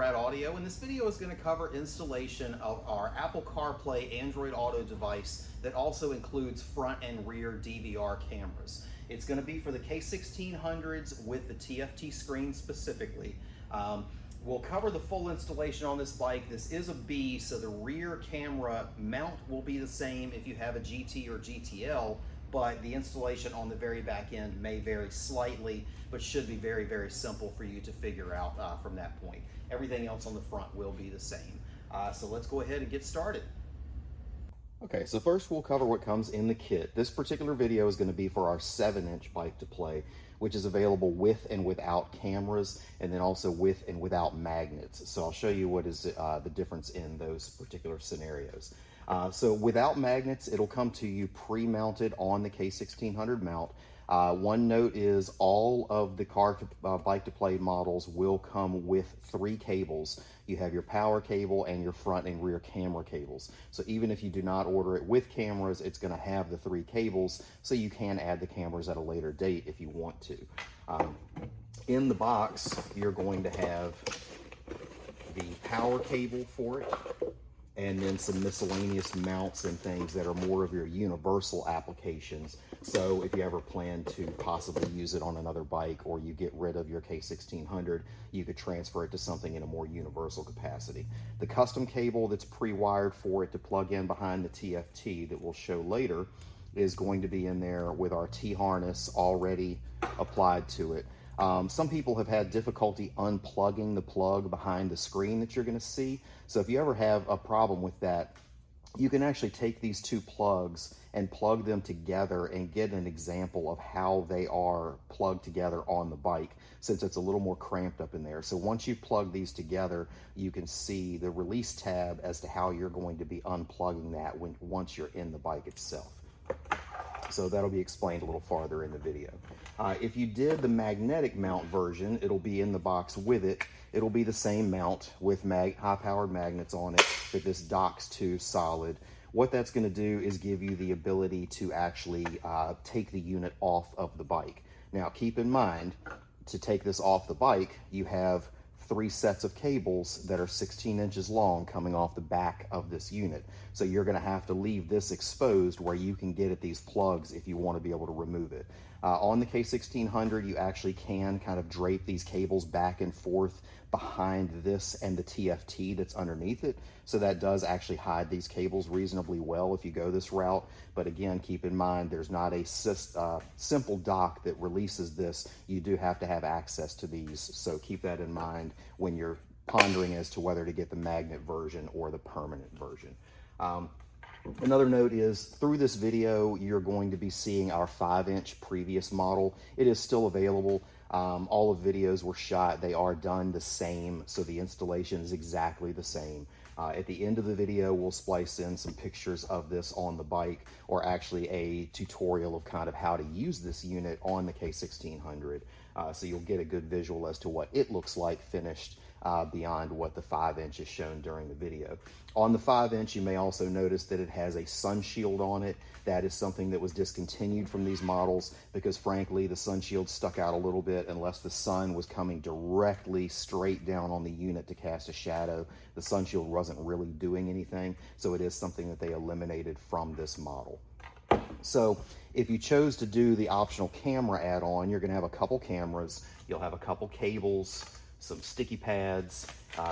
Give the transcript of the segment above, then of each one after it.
Motorrad Audio, and this video is going to cover installation of our Apple CarPlay Android Auto device that also includes front and rear DVR cameras. It's going to be for the K1600s with the TFT screen specifically. We'll cover the full installation on this bike. This is a B, so the rear camera mount will be the same if you have a GT or GTL, but the installation on the very back end may vary slightly, but should be very, very simple for you to figure out from that point. Everything else on the front will be the same. So let's go ahead and get started. Okay, so first we'll cover what comes in the kit. This particular video is going to be for our 7-inch Bike2Play, which is available with and without cameras, and then also with and without magnets. So I'll show you what is the difference in those particular scenarios. So without magnets, it'll come to you pre-mounted on the K1600 mount. One note is all of the Bike2Play models will come with 3 cables. You have your power cable and your front and rear camera cables. So even if you do not order it with cameras, it's going to have the 3 cables, so you can add the cameras at a later date if you want to. In the box, you're going to have the power cable for it, and then some miscellaneous mounts and things that are more of your universal applications. So if you ever plan to possibly use it on another bike, or you get rid of your K1600, you could transfer it to something in a more universal capacity. The custom cable that's pre-wired for it to plug in behind the TFT that we'll show later is going to be in there with our T-harness already applied to it. Some people have had difficulty unplugging the plug behind the screen that you're going to see. So if you ever have a problem with that, you can actually take these 2 plugs and plug them together and get an example of how they are plugged together on the bike, since it's a little more cramped up in there. So once you plug these together, you can see the release tab as to how you're going to be unplugging that once you're in the bike itself. So that'll be explained a little farther in the video. If you did the magnetic mount version, it'll be in the box with it. It'll be the same mount with high-powered magnets on it that this docks to solid. What that's going to do is give you the ability to actually take the unit off of the bike. Now, keep in mind, to take this off the bike, you have 3 sets of cables that are 16 inches long coming off the back of this unit. So you're going to have to leave this exposed where you can get at these plugs if you want to be able to remove it. On the K1600, you actually can kind of drape these cables back and forth behind this and the TFT that's underneath it. So that does actually hide these cables reasonably well if you go this route. But again, keep in mind, there's not a simple dock that releases this. You do have to have access to these. So keep that in mind when you're pondering as to whether to get the magnet version or the permanent version. Another note is, through this video, you're going to be seeing our 5-inch previous model. It is still available. All of videos were shot. They are done the same, so the installation is exactly the same. At the end of the video, we'll splice in some pictures of this on the bike, or actually a tutorial of kind of how to use this unit on the K1600. So you'll get a good visual as to what it looks like finished beyond what the 5-inch is shown during the video. On the 5-inch, you may also notice that it has a sun shield on it. That is something that was discontinued from these models because, frankly, the sun shield stuck out a little bit unless the sun was coming directly straight down on the unit to cast a shadow. The sun shield wasn't really doing anything, so it is something that they eliminated from this model. So if you chose to do the optional camera add-on, you're going to have a couple cameras, you'll have a couple cables, some sticky pads,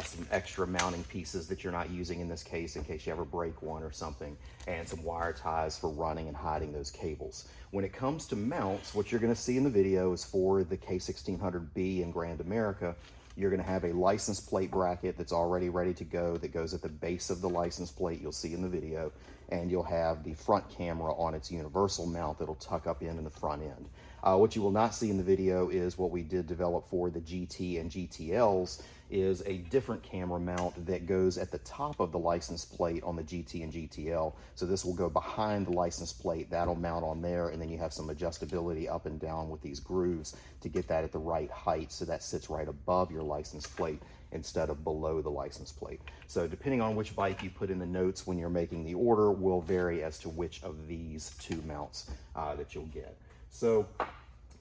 some extra mounting pieces that you're not using in this case in case you ever break one or something, and some wire ties for running and hiding those cables. When it comes to mounts, what you're going to see in the video is for the K1600B in Grand America, you're going to have a license plate bracket that's already ready to go that goes at the base of the license plate, you'll see in the video, and you'll have the front camera on its universal mount that'll tuck up in the front end. What you will not see in the video is what we did develop for the GT and GTLs is a different camera mount that goes at the top of the license plate on the GT and GTL. So this will go behind the license plate, that'll mount on there, and then you have some adjustability up and down with these grooves to get that at the right height so that sits right above your license plate instead of below the license plate. So depending on which bike you put in the notes when you're making the order will vary as to which of these 2 mounts that you'll get. So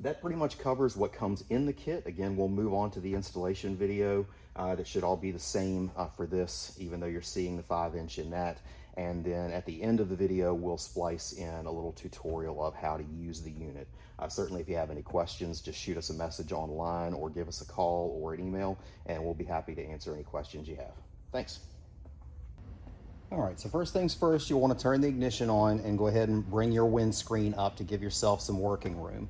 that pretty much covers what comes in the kit. Again, we'll move on to the installation video. That should all be the same for this, even though you're seeing the 5-inch in that. And then at the end of the video, we'll splice in a little tutorial of how to use the unit. Certainly, if you have any questions, just shoot us a message online or give us a call or an email, and we'll be happy to answer any questions you have. Thanks. All right, so first things first, you'll want to turn the ignition on and go ahead and bring your windscreen up to give yourself some working room.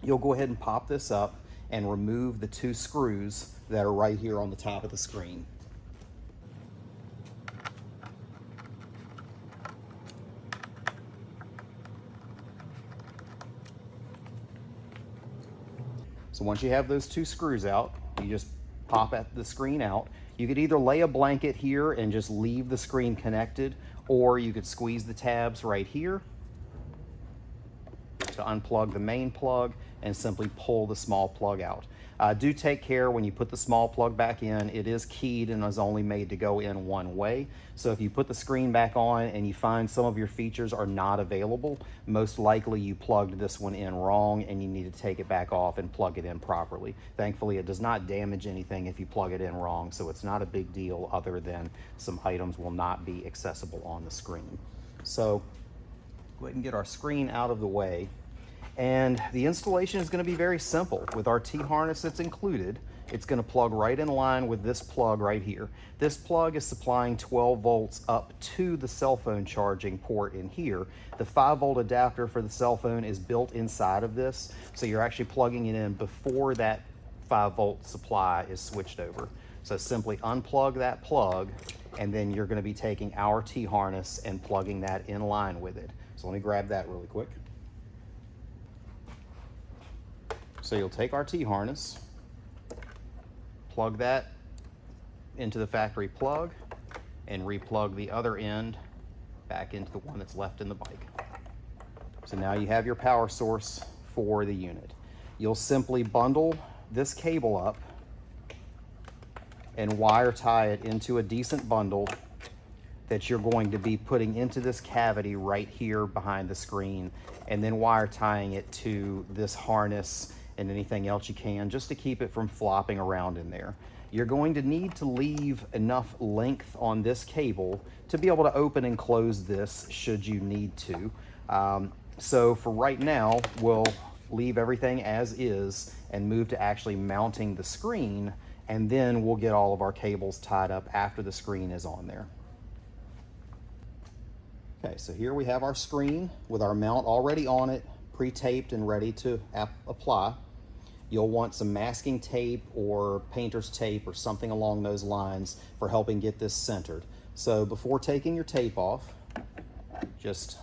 You'll go ahead and pop this up and remove the 2 screws that are right here on the top of the screen. So once you have those 2 screws out, you just pop the screen out. You could either lay a blanket here and just leave the screen connected, or you could squeeze the tabs right here to unplug the main plug and simply pull the small plug out. Do take care when you put the small plug back in. It is keyed and is only made to go in one way. So if you put the screen back on and you find some of your features are not available, most likely you plugged this one in wrong and you need to take it back off and plug it in properly. Thankfully, it does not damage anything if you plug it in wrong, so it's not a big deal other than some items will not be accessible on the screen. So go ahead and get our screen out of the way. And the installation is going to be very simple. With our T-harness that's included, it's going to plug right in line with this plug right here. This plug is supplying 12 volts up to the cell phone charging port in here. The 5-volt adapter for the cell phone is built inside of this, so you're actually plugging it in before that 5-volt supply is switched over. So simply unplug that plug, and then you're going to be taking our T-harness and plugging that in line with it. So let me grab that really quick. So you'll take our T-harness, plug that into the factory plug, and replug the other end back into the one that's left in the bike. So now you have your power source for the unit. You'll simply bundle this cable up and wire tie it into a decent bundle that you're going to be putting into this cavity right here behind the screen, and then wire tying it to this harness and anything else you can, just to keep it from flopping around in there. You're going to need to leave enough length on this cable to be able to open and close this should you need to. So for right now, we'll leave everything as is and move to actually mounting the screen, and then we'll get all of our cables tied up after the screen is on there. Okay, so here we have our screen with our mount already on it, pre-taped and ready to apply. You'll want some masking tape or painter's tape or something along those lines for helping get this centered. So before taking your tape off, just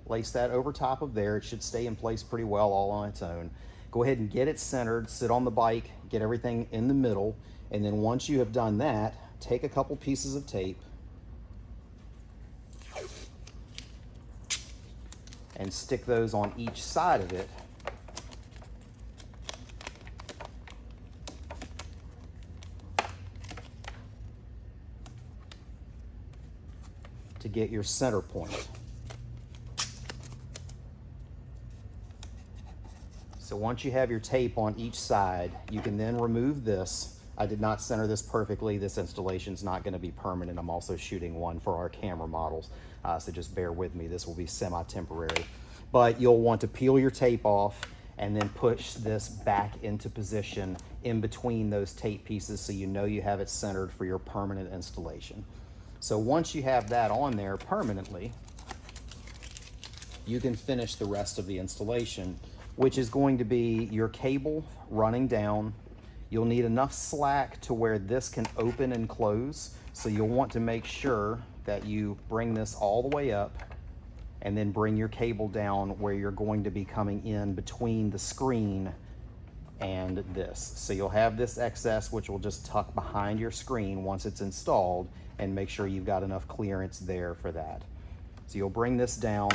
place that over top of there. It should stay in place pretty well all on its own. Go ahead and get it centered, sit on the bike, get everything in the middle, and then once you have done that, take a couple pieces of tape and stick those on each side of it to get your center point. So once you have your tape on each side, you can then remove this. I did not center this perfectly. This installation is not going to be permanent. I'm also shooting one for our camera models, so just bear with me. This will be semi-temporary. But you'll want to peel your tape off and then push this back into position in between those tape pieces so you know you have it centered for your permanent installation. So once you have that on there permanently, you can finish the rest of the installation, which is going to be your cable running down. You'll need enough slack to where this can open and close. So you'll want to make sure that you bring this all the way up and then bring your cable down where you're going to be coming in between the screen and this. So you'll have this excess, which will just tuck behind your screen once it's installed, and make sure you've got enough clearance there for that. So you'll bring this down,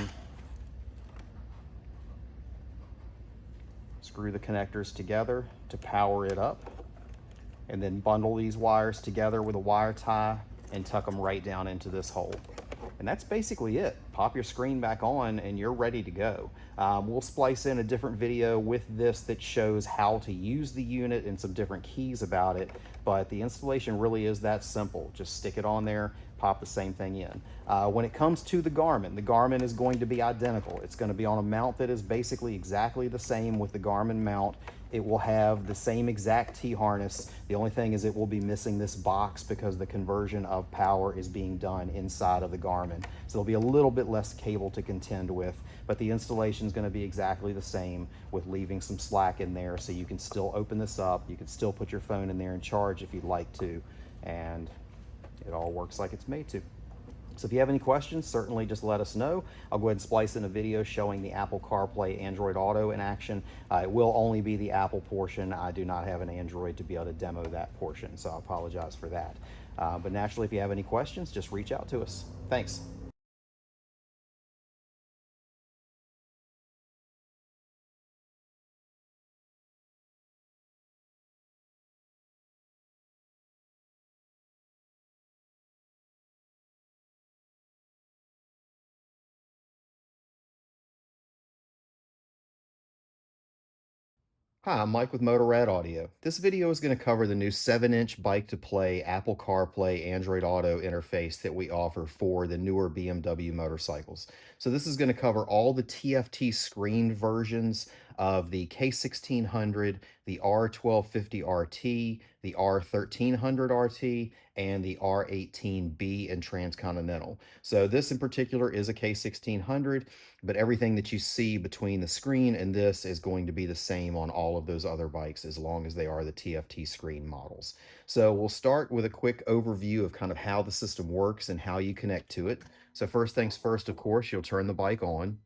screw the connectors together to power it up, and then bundle these wires together with a wire tie and tuck them right down into this hole. And that's basically it. Pop your screen back on and you're ready to go. We'll splice in a different video with this that shows how to use the unit and some different keys about it, but the installation really is that simple. Just stick it on there, pop the same thing in. When it comes to the Garmin is going to be identical. It's going to be on a mount that is basically exactly the same with the Garmin mount. It will have the same exact T-harness. The only thing is it will be missing this box because the conversion of power is being done inside of the Garmin. So there'll be a little bit less cable to contend with, but the installation is going to be exactly the same with leaving some slack in there so you can still open this up. You can still put your phone in there and charge if you'd like to, and it all works like it's made to. So if you have any questions, certainly just let us know. I'll go ahead and splice in a video showing the Apple CarPlay Android Auto in action. It will only be the Apple portion. I do not have an Android to be able to demo that portion, so I apologize for that. But naturally, if you have any questions, just reach out to us. Thanks. Hi, I'm Mike with Motorrad Audio. This video is going to cover the new 7-inch Bike2Play Apple CarPlay Android Auto interface that we offer for the newer BMW motorcycles. So this is going to cover all the TFT screen versions of the K1600, the R1250 RT, the R1300 RT, and the R18B and Transcontinental. So this in particular is a K1600, but everything that you see between the screen and this is going to be the same on all of those other bikes as long as they are the TFT screen models. So we'll start with a quick overview of kind of how the system works and how you connect to it. So first things first, of course, you'll turn the bike on.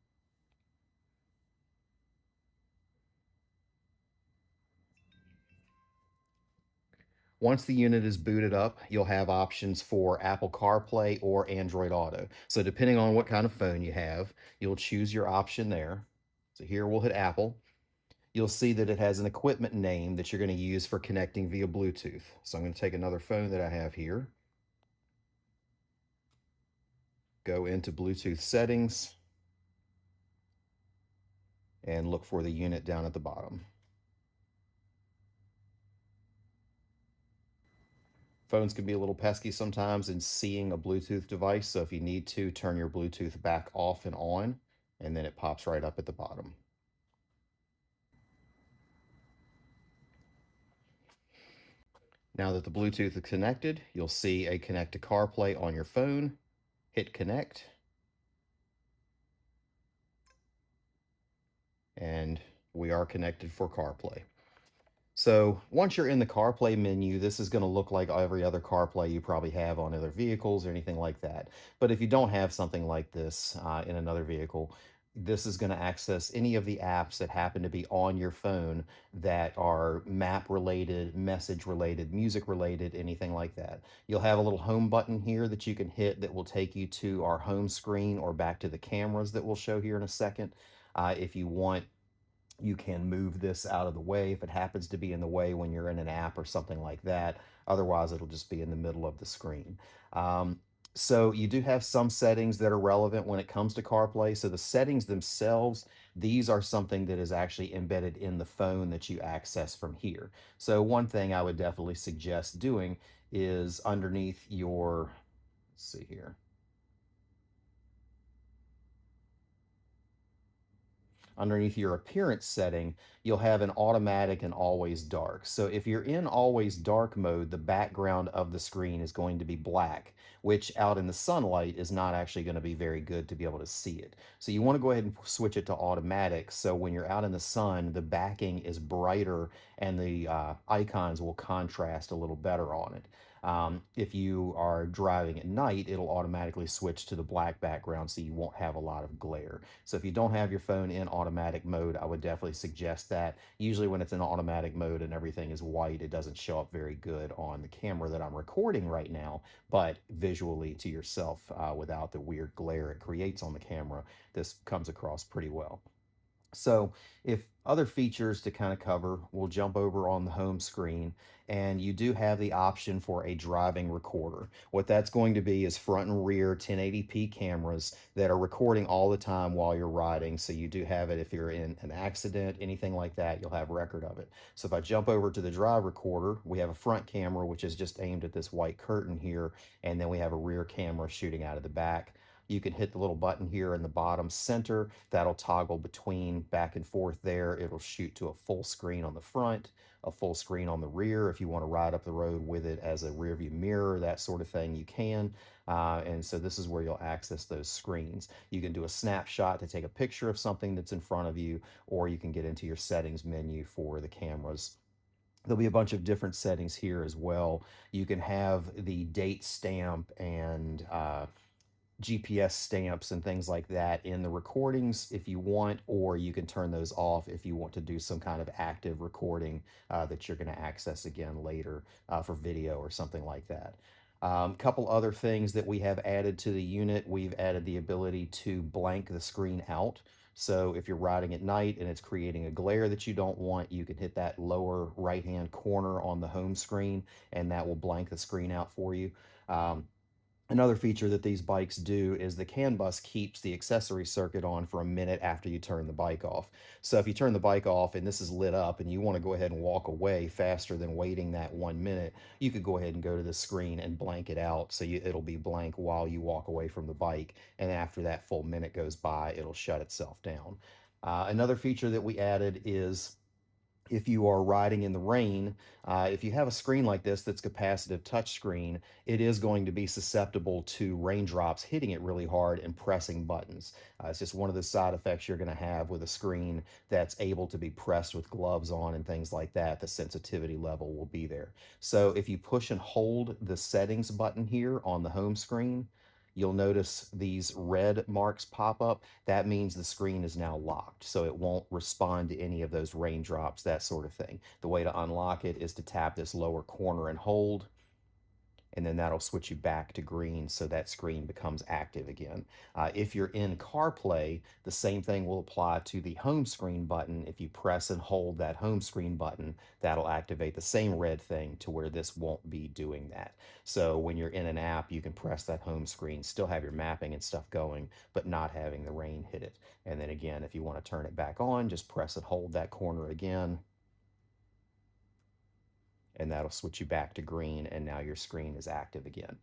Once the unit is booted up, you'll have options for Apple CarPlay or Android Auto. So depending on what kind of phone you have, you'll choose your option there. So here we'll hit Apple. You'll see that it has an equipment name that you're going to use for connecting via Bluetooth. So I'm going to take another phone that I have here, go into Bluetooth settings, and look for the unit down at the bottom. Phones can be a little pesky sometimes in seeing a Bluetooth device, so if you need to, turn your Bluetooth back off and on, and then it pops right up at the bottom. Now that the Bluetooth is connected, you'll see a connect to CarPlay on your phone. Hit connect, and we are connected for CarPlay. So once you're in the CarPlay menu, this is going to look like every other CarPlay you probably have on other vehicles or anything like that. But if you don't have something like this in another vehicle, this is going to access any of the apps that happen to be on your phone that are map related, message related, music related, anything like that. You'll have a little home button here that you can hit that will take you to our home screen or back to the cameras that we'll show here in a second. If you want, you can move this out of the way if it happens to be in the way when you're in an app or something like that. Otherwise, it'll just be in the middle of the screen. So you do have some settings that are relevant when it comes to CarPlay. So the settings themselves, these are something that is actually embedded in the phone that you access from here. So one thing I would definitely suggest doing is underneath your, let's see here. Underneath your appearance setting, you'll have an automatic and always dark. So if you're in always dark mode, the background of the screen is going to be black, which out in the sunlight is not actually going to be very good to be able to see it. So you want to go ahead and switch it to automatic. So when you're out in the sun, the backing is brighter and the icons will contrast a little better on it. If you are driving at night, it'll automatically switch to the black background so you won't have a lot of glare. So if you don't have your phone in automatic mode, I would definitely suggest that. Usually when it's in automatic mode and everything is white, it doesn't show up very good on the camera that I'm recording right now, but visually to yourself, without the weird glare it creates on the camera, this comes across pretty well. So, if other features to kind of cover, we'll jump over on the home screen, and you do have the option for a driving recorder. What that's going to be is front and rear 1080p cameras that are recording all the time while you're riding. So, you do have it if you're in an accident, anything like that, you'll have record of it. So, if I jump over to the drive recorder, we have a front camera, which is just aimed at this white curtain here, and then we have a rear camera shooting out of the back. You can hit the little button here in the bottom center. That'll toggle between back and forth there. It'll shoot to a full screen on the front, a full screen on the rear. If you want to ride up the road with it as a rear view mirror, that sort of thing, you can. And so this is where you'll access those screens. You can do a snapshot to take a picture of something that's in front of you, or you can get into your settings menu for the cameras. There'll be a bunch of different settings here as well. You can have the date stamp and GPS stamps and things like that in the recordings if you want, or you can turn those off if you want to do some kind of active recording that you're going to access again later for video or something like that. Couple other things that we have added to the unit. We've added the ability to blank the screen out. So if you're riding at night and it's creating a glare that you don't want, you can hit that lower right-hand corner on the home screen, and that will blank the screen out for you. Another feature that these bikes do is the CAN bus keeps the accessory circuit on for a minute after you turn the bike off. So if you turn the bike off and this is lit up and you want to go ahead and walk away faster than waiting that 1 minute, you could go ahead and go to the screen and blank it out. So it'll be blank while you walk away from the bike. And after that full minute goes by, it'll shut itself down. Another feature that we added is if you are riding in the rain, if you have a screen like this that's capacitive touchscreen, it is going to be susceptible to raindrops hitting it really hard and pressing buttons. It's just one of the side effects you're going to have with a screen that's able to be pressed with gloves on and things like that. The sensitivity level will be there. So if you push and hold the settings button here on the home screen, you'll notice these red marks pop up. That means the screen is now locked, so it won't respond to any of those raindrops, that sort of thing. The way to unlock it is to tap this lower corner and hold, and then that'll switch you back to green so that screen becomes active again. If you're in CarPlay, the same thing will apply to the home screen button. If you press and hold that home screen button, that'll activate the same red thing to where this won't be doing that. So when you're in an app, you can press that home screen, still have your mapping and stuff going, but not having the rain hit it. And then again, if you want to turn it back on, just press and hold that corner again, and that'll switch you back to green, and now your screen is active again.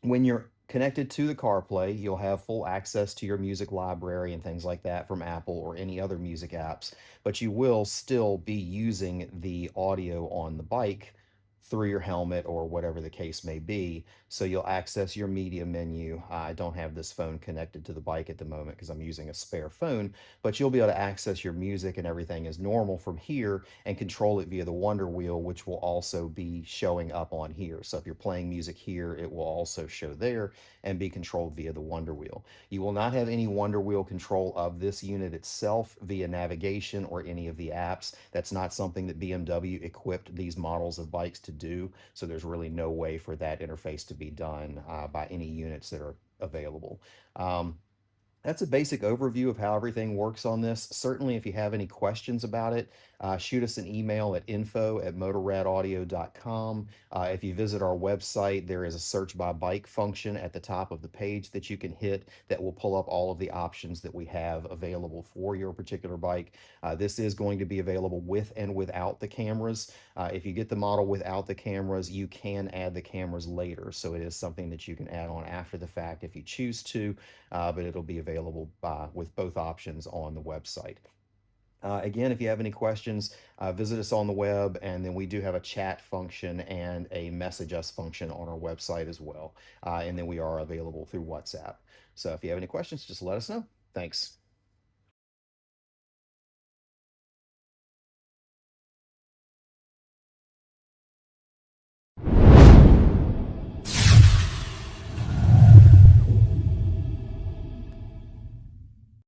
When you're connected to the CarPlay, you'll have full access to your music library and things like that from Apple or any other music apps, but you will still be using the audio on the bike through your helmet or whatever the case may be. So you'll access your media menu. I don't have this phone connected to the bike at the moment because I'm using a spare phone, but you'll be able to access your music and everything as normal from here and control it via the Wonder Wheel, which will also be showing up on here. So if you're playing music here, it will also show there and be controlled via the Wonder Wheel. You will not have any Wonder Wheel control of this unit itself via navigation or any of the apps. That's not something that BMW equipped these models of bikes to do. So there's really no way for that interface to be done by any units that are available. That's a basic overview of how everything works on this. Certainly, if you have any questions about it, shoot us an email at info@motorradaudio.com. If you visit our website, there is a search by bike function at the top of the page that you can hit that will pull up all of the options that we have available for your particular bike. This is going to be available with and without the cameras. If you get the model without the cameras, you can add the cameras later. So it is something that you can add on after the fact if you choose to, but it'll be available with both options on the website. Again, if you have any questions, visit us on the web, and then we do have a chat function and a message us function on our website as well. And then we are available through WhatsApp. So if you have any questions, just let us know. Thanks.